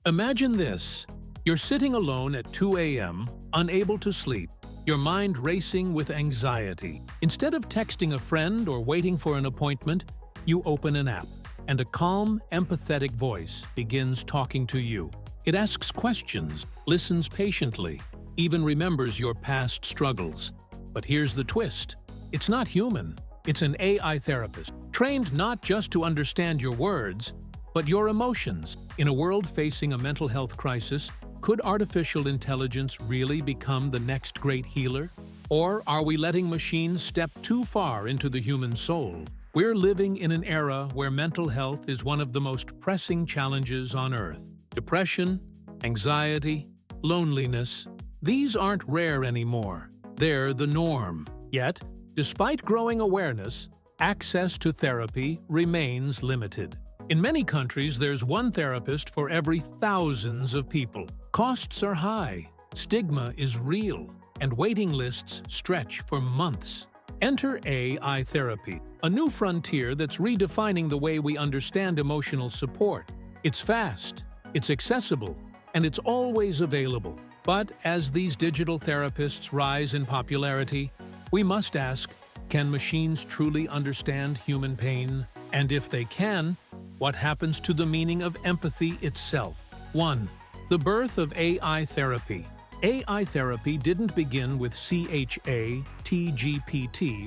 Imagine this. You're sitting alone at 2 a.m., unable to sleep, your mind racing with anxiety. Instead of texting a friend or waiting for an appointment, you open an app, and a calm, empathetic voice begins talking to you. It asks questions, listens patiently, even remembers your past struggles. But here's the twist. It's not human. It's an AI therapist, trained not just to understand your words, but your emotions. In a world facing a mental health crisis, could artificial intelligence really become the next great healer? Or are we letting machines step too far into the human soul? We're living in an era where mental health is one of the most pressing challenges on Earth. Depression, anxiety, loneliness, these aren't rare anymore. They're the norm. Yet, despite growing awareness, access to therapy remains limited. In many countries, there's one therapist for every thousands of people. Costs are high, stigma is real, and waiting lists stretch for months. Enter AI therapy, a new frontier that's redefining the way we understand emotional support. It's fast, it's accessible, and it's always available. But as these digital therapists rise in popularity, we must ask, can machines truly understand human pain? And if they can, what happens to the meaning of empathy itself? 1. The birth of AI therapy. AI therapy didn't begin with ChatGPT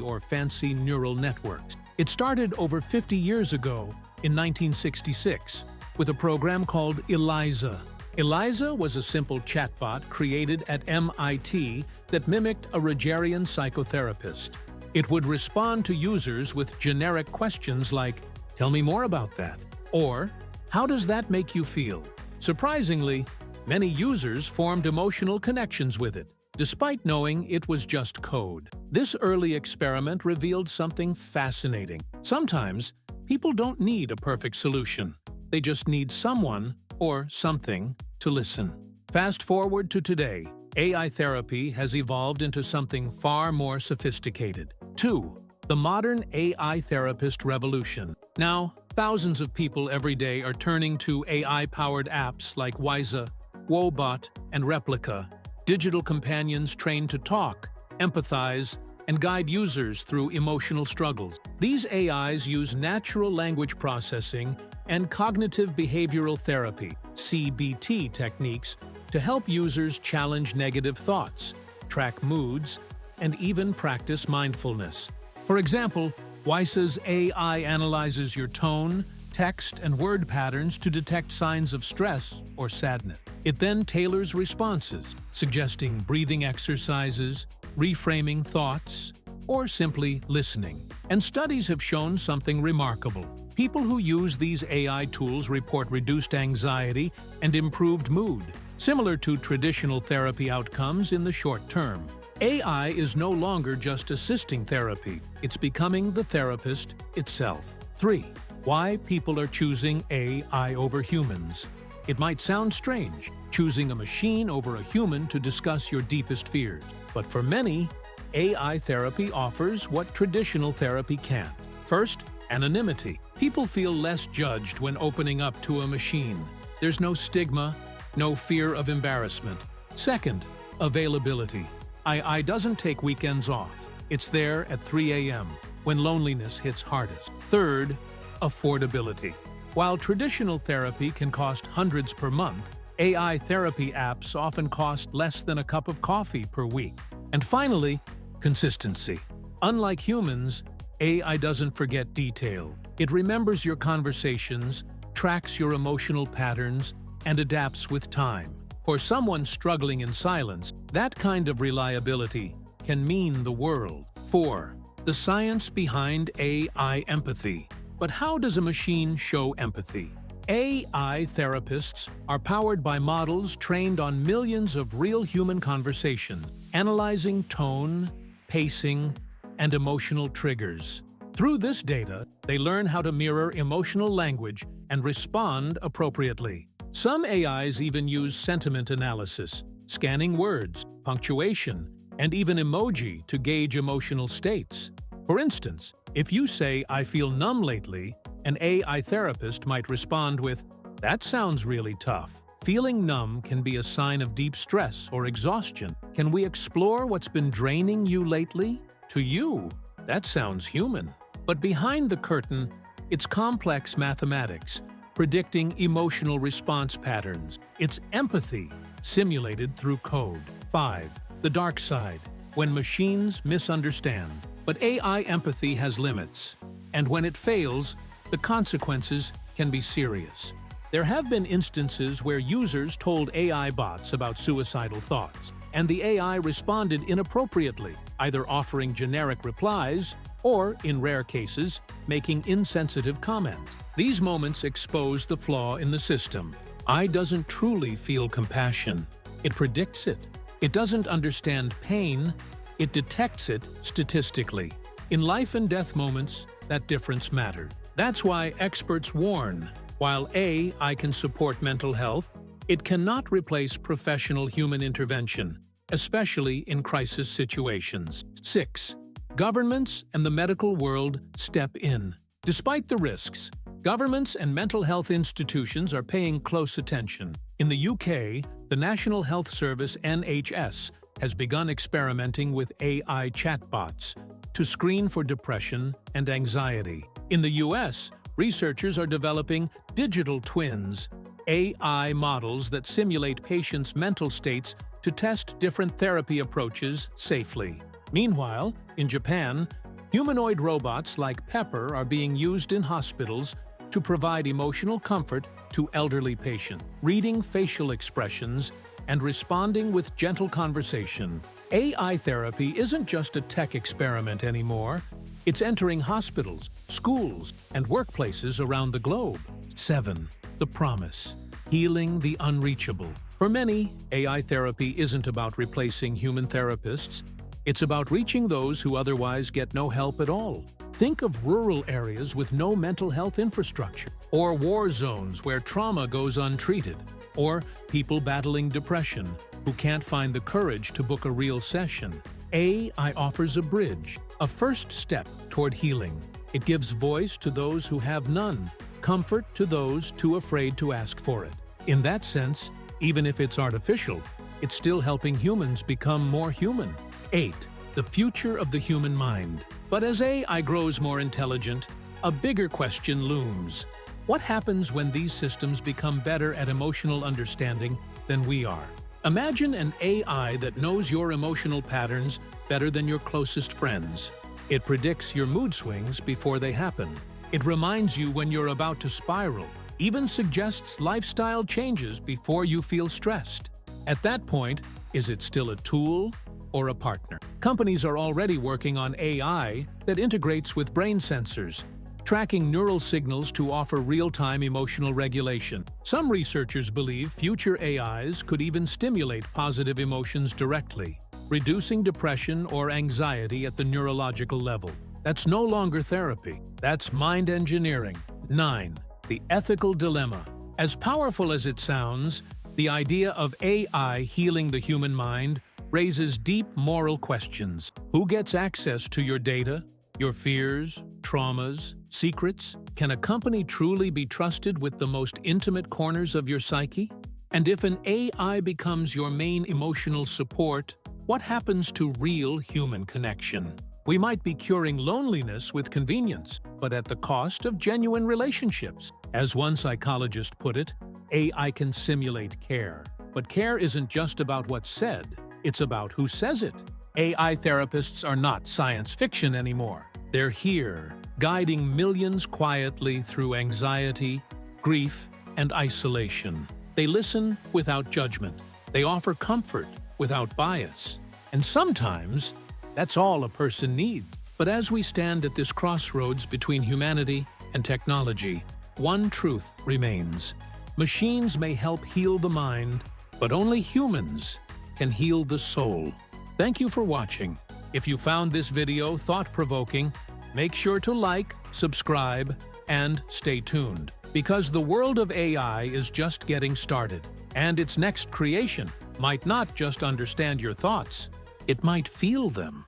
or fancy neural networks. It started over 50 years ago, in 1966, with a program called ELIZA. ELIZA was a simple chatbot created at MIT that mimicked a Rogerian psychotherapist. It would respond to users with generic questions like, "Tell me more about that," or "How does that make you feel?" Surprisingly, many users formed emotional connections with it, despite knowing it was just code. This early experiment revealed something fascinating. Sometimes, people don't need a perfect solution. They just need someone or something to listen. Fast forward to today, AI therapy has evolved into something far more sophisticated. 2. The modern AI therapist revolution. Now, thousands of people every day are turning to AI-powered apps like Wysa, Woebot, and Replika, digital companions trained to talk, empathize, and guide users through emotional struggles. These AIs use natural language processing and cognitive behavioral therapy, CBT techniques, to help users challenge negative thoughts, track moods, and even practice mindfulness. For example, Wysa's AI analyzes your tone, text, and word patterns to detect signs of stress or sadness. It then tailors responses, suggesting breathing exercises, reframing thoughts, or simply listening. And studies have shown something remarkable. People who use these AI tools report reduced anxiety and improved mood, similar to traditional therapy outcomes in the short term. AI is no longer just assisting therapy, it's becoming the therapist itself. 3. Why people are choosing AI over humans. It might sound strange, choosing a machine over a human to discuss your deepest fears. But for many, AI therapy offers what traditional therapy can't. First, anonymity. People feel less judged when opening up to a machine. There's no stigma, no fear of embarrassment. Second, availability. AI doesn't take weekends off. It's there at 3 a.m. when loneliness hits hardest. Third, affordability. While traditional therapy can cost hundreds per month, AI therapy apps often cost less than a cup of coffee per week. And finally, consistency. Unlike humans, AI doesn't forget detail. It remembers your conversations, tracks your emotional patterns, and adapts with time. For someone struggling in silence, that kind of reliability can mean the world. 4. The science behind AI empathy. But how does a machine show empathy? AI therapists are powered by models trained on millions of real human conversations, analyzing tone, pacing, and emotional triggers. Through this data, they learn how to mirror emotional language and respond appropriately. Some AIs even use sentiment analysis, scanning words, punctuation, and even emoji to gauge emotional states. For instance, if you say, "I feel numb lately," an AI therapist might respond with, "That sounds really tough." Feeling numb can be a sign of deep stress or exhaustion. Can we explore what's been draining you lately? To you, that sounds human. But behind the curtain, it's complex mathematics, predicting emotional response patterns. It's empathy, simulated through code. 5. The dark side, when machines misunderstand. But AI empathy has limits, and when it fails, the consequences can be serious. There have been instances where users told AI bots about suicidal thoughts, and the AI responded inappropriately, either offering generic replies or, in rare cases, making insensitive comments. These moments expose the flaw in the system. AI doesn't truly feel compassion. It predicts it. It doesn't understand pain. It detects it statistically. In life and death moments, that difference matters. That's why experts warn, while AI can support mental health, it cannot replace professional human intervention, especially in crisis situations. 6. Governments and the medical world step in. Despite the risks, governments and mental health institutions are paying close attention. In the UK, the National Health Service (NHS) has begun experimenting with AI chatbots to screen for depression and anxiety. In the US, researchers are developing digital twins, AI models that simulate patients' mental states to test different therapy approaches safely. Meanwhile, in Japan, humanoid robots like Pepper are being used in hospitals to provide emotional comfort to elderly patients, reading facial expressions and responding with gentle conversation. AI therapy isn't just a tech experiment anymore. It's entering hospitals, schools, and workplaces around the globe. 7. The promise. Healing the unreachable. For many, AI therapy isn't about replacing human therapists. It's about reaching those who otherwise get no help at all. Think of rural areas with no mental health infrastructure, or war zones where trauma goes untreated, or people battling depression who can't find the courage to book a real session. AI offers a bridge, a first step toward healing. It gives voice to those who have none, comfort to those too afraid to ask for it. In that sense, even if it's artificial, it's still helping humans become more human. 8. The future of the human mind. But as AI grows more intelligent, a bigger question looms. What happens when these systems become better at emotional understanding than we are? Imagine an AI that knows your emotional patterns better than your closest friends. It predicts your mood swings before they happen. It reminds you when you're about to spiral, even suggests lifestyle changes before you feel stressed. At that point, is it still a tool or a partner? Companies are already working on AI that integrates with brain sensors, tracking neural signals to offer real-time emotional regulation. Some researchers believe future AIs could even stimulate positive emotions directly, reducing depression or anxiety at the neurological level. That's no longer therapy. That's mind engineering. 9. The ethical dilemma. As powerful as it sounds, the idea of AI healing the human mind raises deep moral questions. Who gets access to your data, your fears, traumas, secrets? Can a company truly be trusted with the most intimate corners of your psyche? And if an AI becomes your main emotional support, what happens to real human connection? We might be curing loneliness with convenience, but at the cost of genuine relationships. As one psychologist put it, AI can simulate care. But care isn't just about what's said, it's about who says it. AI therapists are not science fiction anymore. They're here, guiding millions quietly through anxiety, grief, and isolation. They listen without judgment. They offer comfort without bias. And sometimes, that's all a person needs. But as we stand at this crossroads between humanity and technology, one truth remains. Machines may help heal the mind, but only humans can heal the soul. Thank you for watching. If you found this video thought-provoking, make sure to like, subscribe, and stay tuned. Because the world of AI is just getting started, and its next creation might not just understand your thoughts, it might feel them.